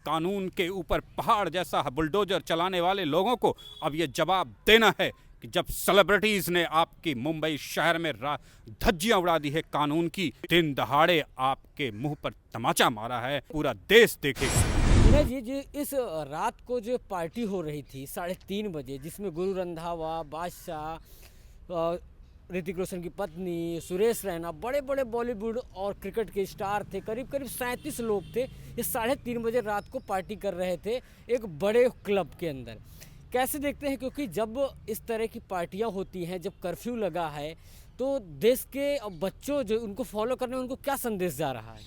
कानून के ऊपर पहाड़ जैसा बुलडोजर चलाने वाले लोगों को अब ये जवाब देना है कि जब सेलिब्रिटीज ने आपकी मुंबई शहर में धज्जियां उड़ा दी है कानून की, दिन दहाड़े आपके मुंह पर तमाचा मारा है, पूरा देश देखेगा। जी जी, इस रात को जो पार्टी हो रही थी 3:30 बजे, जिसमें गुरु रंधावा, बादशाह, ऋतिक रोशन की पत्नी, सुरेश रैना, बड़े बड़े बॉलीवुड और क्रिकेट के स्टार थे, करीब करीब 37 लोग थे। ये 3:30 बजे रात को पार्टी कर रहे थे एक बड़े क्लब के अंदर। कैसे देखते हैं, क्योंकि जब इस तरह की पार्टियां होती हैं, जब कर्फ्यू लगा है, तो देश के बच्चों जो उनको फॉलो करने उनको क्या संदेश जा रहा है?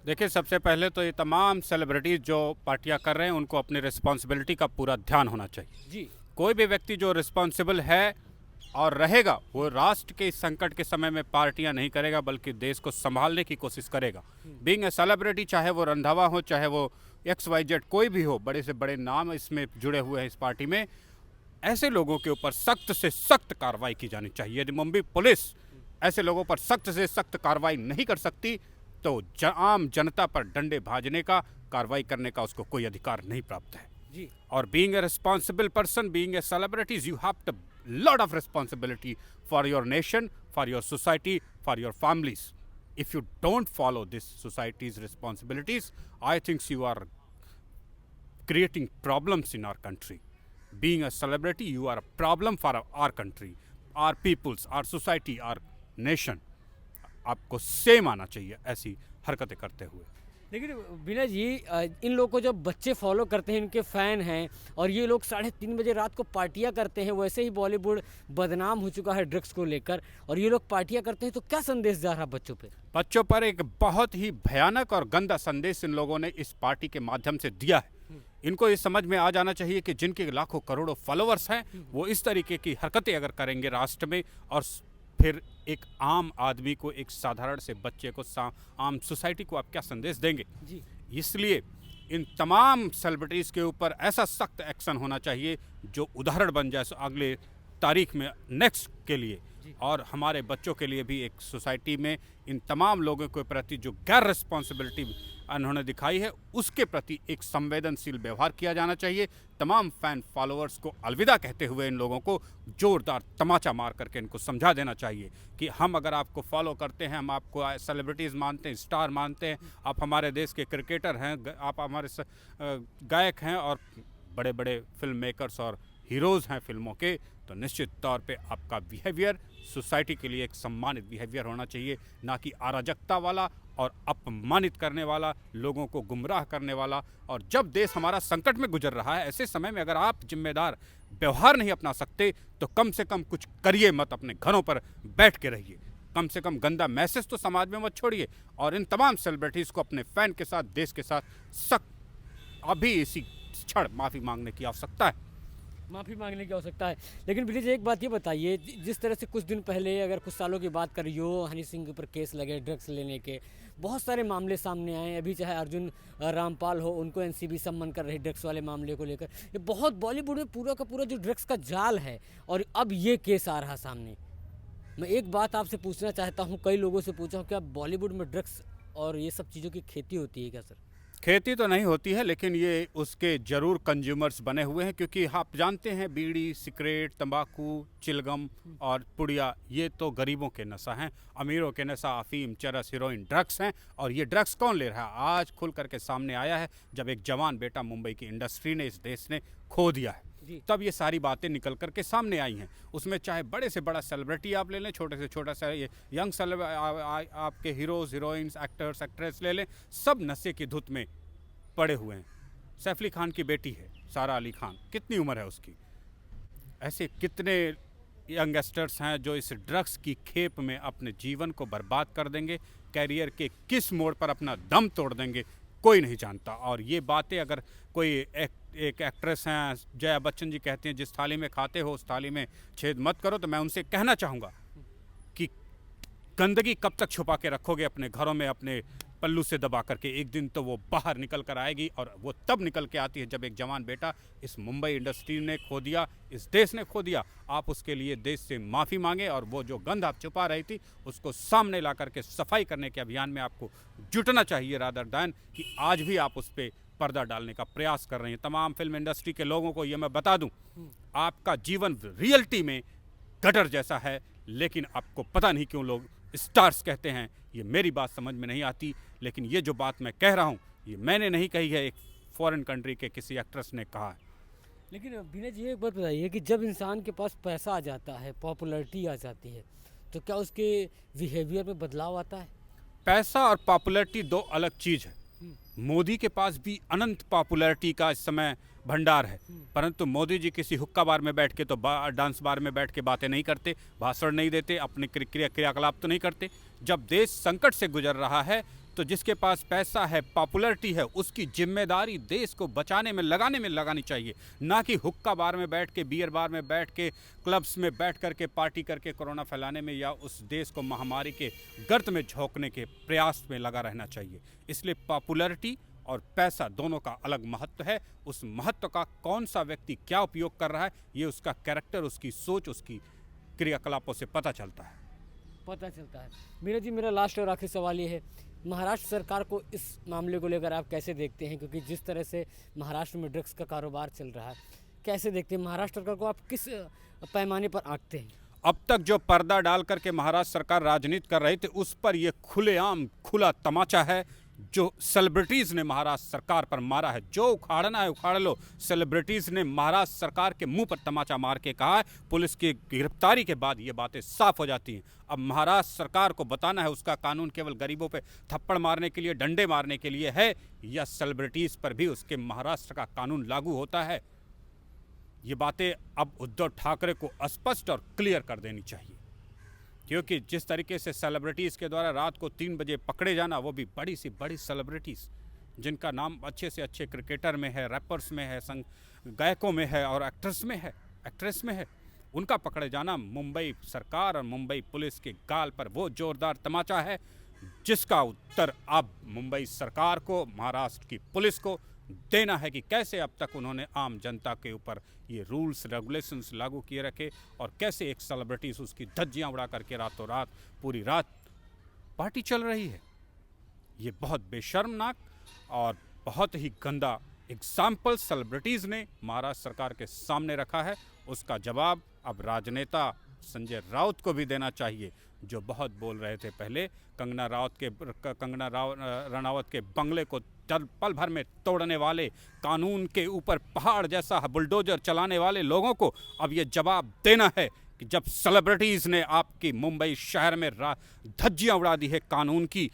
देखिए, सबसे पहले तो ये तमाम सेलिब्रिटीज जो पार्टियां कर रहे हैं उनको अपनी रिस्पॉन्सिबिलिटी का पूरा ध्यान होना चाहिए जी। कोई भी व्यक्ति जो रिस्पॉन्सिबल है और रहेगा वो राष्ट्र के इस संकट के समय में पार्टियां नहीं करेगा बल्कि देश को संभालने की कोशिश करेगा। बीइंग ए सेलिब्रिटी, चाहे वो रंधावा हो, चाहे वो XYZ कोई भी हो, बड़े से बड़े नाम इसमें जुड़े हुए हैं इस पार्टी में, ऐसे लोगों के ऊपर सख्त से सख्त कार्रवाई की जानी चाहिए। यदि मुंबई पुलिस ऐसे लोगों पर सख्त से सख्त कार्रवाई नहीं कर सकती तो आम जनता पर डंडे भाजने का, कार्रवाई करने का उसको कोई अधिकार नहीं प्राप्त है जी। और being a responsible person, being a celebrities, you have to lot of responsibility for your nation, for your society, for your families. If you don't follow this society's responsibilities, I think you are creating problems in our country. Being a celebrity, you are a problem for our country, our peoples, our society, our nation. आपको same आना चाहिए ऐसी हरकतें करते हुए। लेकिन विनय जी, इन लोगों को जब बच्चे फॉलो करते हैं, इनके फ़ैन हैं, और ये लोग 3:30 बजे रात को पार्टियां करते हैं, वैसे ही बॉलीवुड बदनाम हो चुका है ड्रग्स को लेकर, और ये लोग पार्टियां करते हैं, तो क्या संदेश जा रहा है बच्चों पे? बच्चों पर एक बहुत ही भयानक और गंदा संदेश इन लोगों ने इस पार्टी के माध्यम से दिया है। इनको ये समझ में आ जाना चाहिए कि जिनके लाखों करोड़ों फॉलोअर्स हैं वो इस तरीके की हरकतें अगर करेंगे राष्ट्र में, और फिर एक आम आदमी को, एक साधारण से बच्चे को, आम सोसाइटी को आप क्या संदेश देंगे जी। इसलिए इन तमाम सेलिब्रिटीज़ के ऊपर ऐसा सख्त एक्शन होना चाहिए जो उदाहरण बन जाए अगले तारीख में, नेक्स्ट के लिए, और हमारे बच्चों के लिए भी। एक सोसाइटी में इन तमाम लोगों के प्रति जो गैर रिस्पॉन्सिबिलिटी उन्होंने दिखाई है उसके प्रति एक संवेदनशील व्यवहार किया जाना चाहिए। तमाम फैन फॉलोअर्स को अलविदा कहते हुए इन लोगों को जोरदार तमाचा मार करके इनको समझा देना चाहिए कि हम अगर आपको फॉलो करते हैं, हम आपको सेलिब्रिटीज़ मानते हैं, स्टार मानते हैं, आप हमारे देश के क्रिकेटर हैं, आप हमारे गायक हैं और बड़े बड़े फिल्म मेकर्स और हीरोज़ हैं फिल्मों के, तो निश्चित तौर पे आपका बिहेवियर सोसाइटी के लिए एक सम्मानित बिहेवियर होना चाहिए, ना कि अराजकता वाला और अपमानित करने वाला, लोगों को गुमराह करने वाला। और जब देश हमारा संकट में गुजर रहा है, ऐसे समय में अगर आप जिम्मेदार व्यवहार नहीं अपना सकते तो कम से कम कुछ करिए मत, अपने घरों पर बैठ के रहिए, कम से कम गंदा मैसेज तो समाज में मत छोड़िए। और इन तमाम सेलिब्रिटीज़ को अपने फ़ैन के साथ, देश के साथ सख्त अभी इसी क्षण माफ़ी मांगने की आवश्यकता है। माफ़ी मांगने की आवश्यकता है। लेकिन विनय जी, एक बात ये बताइए, जिस तरह से कुछ दिन पहले, अगर कुछ सालों की बात करिए, हनी सिंह के ऊपर केस लगे ड्रग्स लेने के, बहुत सारे मामले सामने आए। अभी चाहे अर्जुन रामपाल हो, उनको NCB सम्मन कर रही ड्रग्स वाले मामले को लेकर। ये बहुत बॉलीवुड में पूरा का पूरा जो ड्रग्स का जाल है, और अब ये केस आ रहा सामने। मैं एक बात आपसे पूछना चाहता हूँ, कई लोगों से पूछा हूँ, क्या बॉलीवुड में ड्रग्स और ये सब चीज़ों की खेती होती है क्या सर? खेती तो नहीं होती है, लेकिन ये उसके जरूर कंज्यूमर्स बने हुए हैं, क्योंकि आप जानते हैं बीड़ी, सिगरेट, तंबाकू, चिलगम और पुड़िया, ये तो गरीबों के नशा हैं। अमीरों के नशा अफीम, चरस, हीरोइन, ड्रग्स हैं। और ये ड्रग्स कौन ले रहा है? आज खुल करके सामने आया है जब एक जवान बेटा मुंबई की इंडस्ट्री ने, इस देश ने खो दिया है, तब ये सारी बातें निकल करके सामने आई हैं। उसमें चाहे बड़े से बड़ा सेलिब्रिटी आप ले लें, छोटे से छोटा सा ये यंग आपके हीरोज़, हीरोइंस, एक्टर्स, एक्ट्रेस ले लें, सब नशे की धुत में पड़े हुए हैं। सैफ अली खान की बेटी है सारा अली खान, कितनी उम्र है उसकी? ऐसे कितने यंगस्टर्स हैं जो इस ड्रग्स की खेप में अपने जीवन को बर्बाद कर देंगे, कैरियर के किस मोड़ पर अपना दम तोड़ देंगे, कोई नहीं जानता। और ये बातें अगर कोई एक एक्ट्रेस हैं, जया बच्चन जी, कहते हैं जिस थाली में खाते हो उस थाली में छेद मत करो, तो मैं उनसे कहना चाहूँगा कि गंदगी कब तक छुपा के रखोगे अपने घरों में, अपने पल्लू से दबा करके? एक दिन तो वो बाहर निकल कर आएगी, और वो तब निकल के आती है जब एक जवान बेटा इस मुंबई इंडस्ट्री ने खो दिया, इस देश ने खो दिया। आप उसके लिए देश से माफ़ी मांगे, और वो जो गंध आप छुपा रही थी उसको सामने ला करके सफाई करने के अभियान में आपको जुटना चाहिए, रादर दैन कि आज भी आप उस पर पर्दा डालने का प्रयास कर रही हैं। तमाम फिल्म इंडस्ट्री के लोगों को ये मैं बता दूं, आपका जीवन रियलिटी में गटर जैसा है, लेकिन आपको पता नहीं क्यों लोग स्टार्स कहते हैं। ये मेरी बात समझ में नहीं आती, लेकिन ये जो बात मैं कह रहा हूँ ये मैंने नहीं कही है, एक फॉरेन कंट्री के किसी एक्ट्रेस ने कहा है। लेकिन बीना जी एक बात बताइए कि जब इंसान के पास पैसा आ जाता है, पॉपुलैरिटी आ जाती है, तो क्या उसके बिहेवियर में बदलाव आता है? पैसा और पॉपुलैरिटी दो अलग चीज़ है। मोदी के पास भी अनंत पॉपुलैरिटी का इस समय भंडार है, परंतु मोदी जी किसी हुक्का बार में बैठ के तो डांस बार में बैठ के बातें नहीं करते, भाषण नहीं देते, अपने क्रियाकलाप तो नहीं करते। जब देश संकट से गुजर रहा है तो जिसके पास पैसा है, पॉपुलैरिटी है, उसकी जिम्मेदारी देश को बचाने में लगानी चाहिए, ना कि हुक्का बार में बैठ के, बियर बार में बैठ के, क्लब्स में बैठ करके पार्टी करके कोरोना फैलाने में या उस देश को महामारी के गर्त में झोंकने के प्रयास में लगा रहना चाहिए। इसलिए पॉपुलैरिटी और पैसा दोनों का अलग महत्व है। उस महत्व का कौन सा व्यक्ति क्या उपयोग कर रहा है, ये उसका कैरेक्टर, उसकी सोच, उसकी क्रियाकलापों से पता चलता है। मीरा जी, मेरा लास्ट और आखिरी सवाल ये है, महाराष्ट्र सरकार को इस मामले को लेकर आप कैसे देखते हैं? क्योंकि जिस तरह से महाराष्ट्र में ड्रग्स का कारोबार चल रहा है, कैसे देखते हैं महाराष्ट्र सरकार को? आप किस पैमाने पर आंकते हैं? अब तक जो पर्दा डाल करके महाराष्ट्र सरकार राजनीति कर रही थी, उस पर यह खुलेआम खुला तमाचा है जो सेलिब्रिटीज़ ने महाराष्ट्र सरकार पर मारा है। जो उखाड़ना है उखाड़ लो। सेलिब्रिटीज़ ने महाराष्ट्र सरकार के मुंह पर तमाचा मार के कहा है। पुलिस की गिरफ्तारी के बाद ये बातें साफ हो जाती हैं। अब महाराष्ट्र सरकार को बताना है उसका कानून केवल गरीबों पे थप्पड़ मारने के लिए, डंडे मारने के लिए है, या सेलिब्रिटीज़ पर भी उसके महाराष्ट्र का कानून लागू होता है। ये बातें अब उद्धव ठाकरे को स्पष्ट और क्लियर कर देनी चाहिए, क्योंकि जिस तरीके से सेलिब्रिटीज़ के द्वारा रात को 3 बजे पकड़े जाना, वो भी बड़ी सी बड़ी सेलिब्रिटीज़ जिनका नाम अच्छे से अच्छे क्रिकेटर में है, रैपर्स में है, गायकों में है और एक्ट्रेस में है, उनका पकड़े जाना मुंबई सरकार और मुंबई पुलिस के गाल पर वो जोरदार तमाचा है, जिसका उत्तर अब मुंबई सरकार को, महाराष्ट्र की पुलिस को देना है कि कैसे अब तक उन्होंने आम जनता के ऊपर ये रूल्स रेगुलेशंस लागू किए रखे और कैसे एक सेलिब्रिटीज उसकी धज्जियां उड़ा करके रातों रात पूरी रात पार्टी चल रही है। ये बहुत बेशर्मनाक और बहुत ही गंदा एग्जाम्पल सेलिब्रिटीज़ ने महाराष्ट्र सरकार के सामने रखा है। उसका जवाब अब राजनेता संजय राउत को भी देना चाहिए, जो बहुत बोल रहे थे पहले। कंगना रनावत के बंगले को पल भर में तोड़ने वाले, कानून के ऊपर पहाड़ जैसा बुलडोजर चलाने वाले लोगों को अब ये जवाब देना है कि जब सेलिब्रिटीज़ ने आपकी मुंबई शहर में धज्जियां उड़ा दी है कानून की,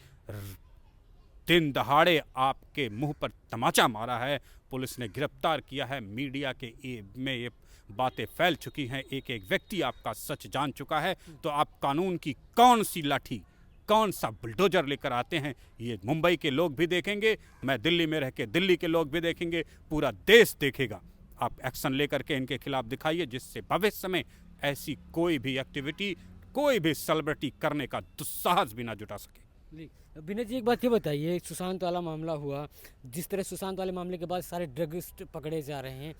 दिन दहाड़े आपके मुंह पर तमाचा मारा है, पुलिस ने गिरफ्तार किया है, मीडिया के में ये बातें फैल चुकी हैं, एक एक व्यक्ति आपका सच जान चुका है, तो आप कानून की कौन सी लाठी, कौन सा बुलडोजर लेकर आते हैं, ये मुंबई के लोग भी देखेंगे, मैं दिल्ली में रह के दिल्ली के लोग भी देखेंगे, पूरा देश देखेगा। आप एक्शन लेकर के इनके खिलाफ दिखाइए, जिससे भविष्य में ऐसी कोई भी एक्टिविटी, कोई भी सेलिब्रिटी करने का दुस्साहस भी ना जुटा सके। विनय जी, एक बात ये बताइए, सुशांत वाला मामला हुआ, जिस तरह सुशांत वाले मामले के बाद सारे ड्रगिस्ट पकड़े जा रहे हैं,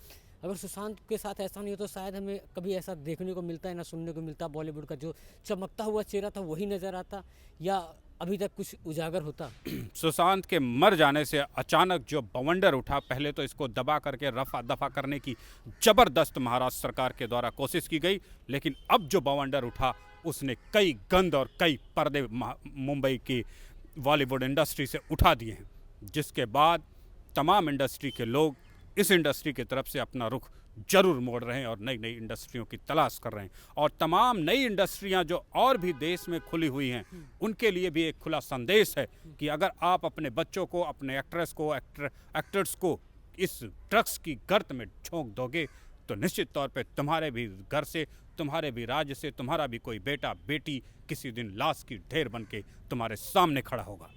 अगर सुशांत के साथ ऐसा नहीं हो तो शायद हमें कभी ऐसा देखने को मिलता है ना सुनने को मिलता, बॉलीवुड का जो चमकता हुआ चेहरा था वही नज़र आता, या अभी तक कुछ उजागर होता? सुशांत के मर जाने से अचानक जो बवंडर उठा, पहले तो इसको दबा करके रफा दफा करने की ज़बरदस्त महाराष्ट्र सरकार के द्वारा कोशिश की गई, लेकिन अब जो बवंडर उठा उसने कई गंद और कई पर्दे मुंबई की बॉलीवुड इंडस्ट्री से उठा दिए हैं, जिसके बाद तमाम इंडस्ट्री के लोग इस इंडस्ट्री की तरफ से अपना रुख जरूर मोड़ रहे हैं और नई नई इंडस्ट्रियों की तलाश कर रहे हैं। और तमाम नई इंडस्ट्रियां जो और भी देश में खुली हुई हैं, उनके लिए भी एक खुला संदेश है कि अगर आप अपने बच्चों को, अपने एक्ट्रेस को, एक्टर्स को इस ड्रग्स की गर्त में झोंक दोगे तो निश्चित तौर पे तुम्हारे भी घर से, तुम्हारे भी राज्य से, तुम्हारा भी कोई बेटा बेटी किसी दिन लाश की ढेर बन के तुम्हारे सामने खड़ा होगा।